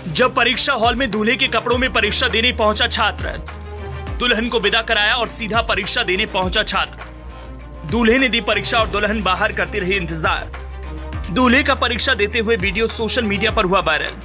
जब परीक्षा हॉल में दूल्हे के कपड़ों में परीक्षा देने पहुंचा छात्र, दुल्हन को विदा कराया और सीधा परीक्षा देने पहुंचा छात्र। दूल्हे ने दी परीक्षा और दुल्हन बाहर करती रही इंतजार। दूल्हे का परीक्षा देते हुए वीडियो सोशल मीडिया पर हुआ वायरल।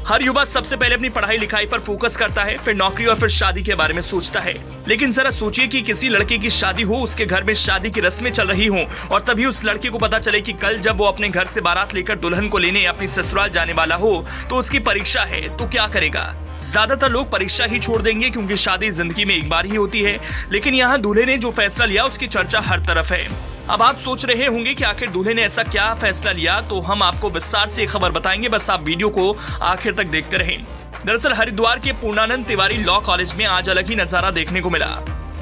हर युवा सबसे पहले अपनी पढ़ाई लिखाई पर फोकस करता है, फिर नौकरी और फिर शादी के बारे में सोचता है। लेकिन जरा सोचिए कि किसी लड़के की शादी हो, उसके घर में शादी की रस्में चल रही हों और तभी उस लड़के को पता चले कि कल जब वो अपने घर से बारात लेकर दुल्हन को लेने अपनी ससुराल जाने वाला हो तो उसकी परीक्षा है, तो क्या करेगा? ज्यादातर लोग परीक्षा ही छोड़ देंगे क्योंकि शादी जिंदगी में एक बार ही होती है। लेकिन यहाँ दूल्हे ने जो फैसला लिया उसकी चर्चा हर तरफ है। अब आप सोच रहे होंगे कि आखिर दूल्हे ने ऐसा क्या फैसला लिया, तो हम आपको विस्तार से खबर बताएंगे, बस आप वीडियो को आखिर तक देखते रहें। दरअसल हरिद्वार के पूर्णानंद तिवारी लॉ कॉलेज में आज अलग ही नजारा देखने को मिला।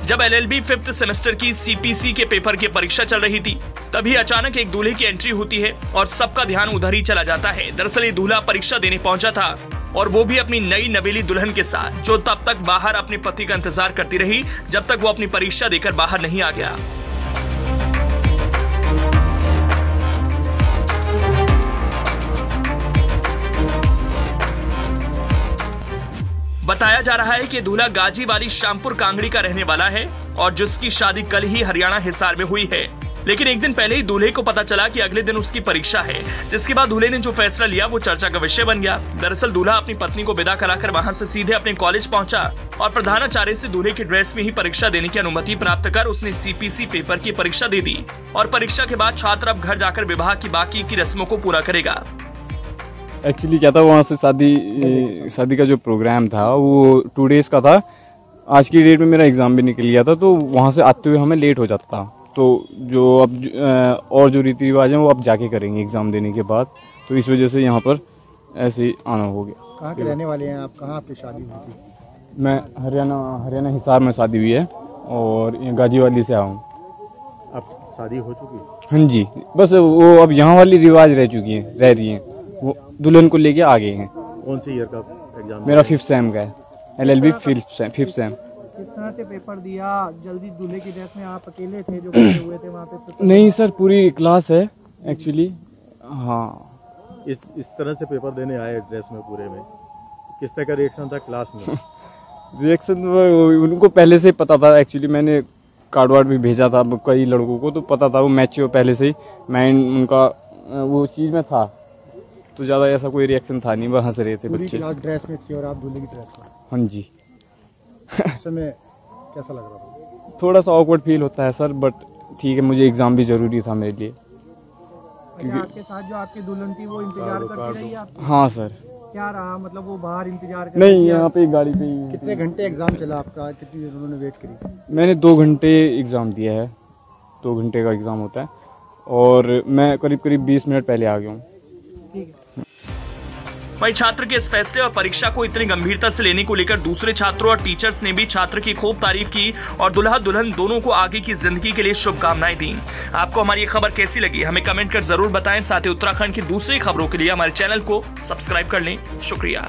जब LLB 5th सेमेस्टर की CPC के पेपर की परीक्षा चल रही थी, तभी अचानक एक दूल्हे की एंट्री होती है और सबका ध्यान उधर ही चला जाता है। दरअसल ये दूल्हा परीक्षा देने पहुंचा था और वो भी अपनी नई नवेली दुल्हन के साथ, जो तब तक बाहर अपने पति का इंतजार करती रही जब तक वो अपनी परीक्षा देकर बाहर नहीं आ गया। बताया जा रहा है कि दूल्हा गाजी वाली शामपुर कांगड़ी का रहने वाला है और जिसकी शादी कल ही हरियाणा हिसार में हुई है। लेकिन एक दिन पहले ही दूल्हे को पता चला कि अगले दिन उसकी परीक्षा है, जिसके बाद दूल्हे ने जो फैसला लिया वो चर्चा का विषय बन गया। दरअसल दूल्हा अपनी पत्नी को विदा कराकर वहां से सीधे अपने कॉलेज पहुंचा और प्रधानाचार्य से दूल्हे की ड्रेस में ही परीक्षा देने की अनुमति प्राप्त कर उसने CPC पेपर की परीक्षा दे दी और परीक्षा के बाद छात्र अब घर जाकर विवाह की बाकी की रस्मों को पूरा करेगा। एक्चुअली क्या था, वहाँ से शादी का जो प्रोग्राम था वो 2 डेज का था। आज की डेट में मेरा एग्ज़ाम भी निकल गया था, तो वहाँ से आते हुए हमें लेट हो जाता। तो जो अब और जो रीति रिवाज हैं वो अब जाके करेंगे एग्ज़ाम देने के बाद, तो इस वजह से यहाँ पर ऐसे ही आना हो गया। कहाँ के रहने वाले हैं आप? कहाँ आपकी शादी हुई थी? मैं हरियाणा हिसार में शादी हुई है और गाजीवाली से आया हूँ। अब शादी हो चुकी? हाँ जी, बस वो अब यहाँ वाली रिवाज रह रही है। वो दुल्हन को लेके आ गए हैं। कौन सी ईयर का एग्जाम? मेरा 5th सेम का है, LLB 5th सेम। किस तरह से पेपर दिया? जल्दी दूल्हे की ड्रेस में आप अकेले थे जो बैठे हुए थे वहाँ पे? नहीं सर, पूरी क्लास है एक्चुअली। हाँ, इस तरह से पेपर देने आए ड्रेस में पूरे में, किस तरह का रिएक्शन था क्लास में? रिएक्शन उनको पहले से ही पता था। एक्चुअली मैंने कार्ड वार्ड भी भेजा था कई लड़कों को, तो पता था वो मैच पहले से ही माइंड उनका वो चीज़ में था, तो ज़्यादा ऐसा कोई रिएक्शन था नहीं। वह हंस रहे थे बच्चे। क्लास ड्रेस में थी और आप दूल्हे की ड्रेस में? हाँ जी। उस समय कैसा लग रहा था? थोड़ा सा ऑकवर्ड फील होता है सर, बट ठीक है, मुझे एग्ज़ाम भी ज़रूरी था मेरे लिए। अच्छा, आपके साथ जो आपकी दुल्हन थी वो इंतजार करती रही आपकी? हाँ सर। क्या रहा, मतलब वो बाहर इंतजार कर? नहीं, यहाँ पे गाड़ी पे ही। कितने घंटे एग्जाम चला आपका? कितनी देर उन्होंने वेट करी? मैंने 2 घंटे एग्ज़ाम दिया है। 2 घंटे का एग्ज़ाम होता है और मैं करीब 20 मिनट पहले आ गया हूँ। वहीं छात्र के इस फैसले और परीक्षा को इतनी गंभीरता से लेने को लेकर दूसरे छात्रों और टीचर्स ने भी छात्र की खूब तारीफ की और दुल्हा दुल्हन दोनों को आगे की जिंदगी के लिए शुभकामनाएं दी। आपको हमारी ये खबर कैसी लगी हमें कमेंट कर जरूर बताएं। साथ ही उत्तराखंड की दूसरी खबरों के लिए हमारे चैनल को सब्सक्राइब कर लें। शुक्रिया।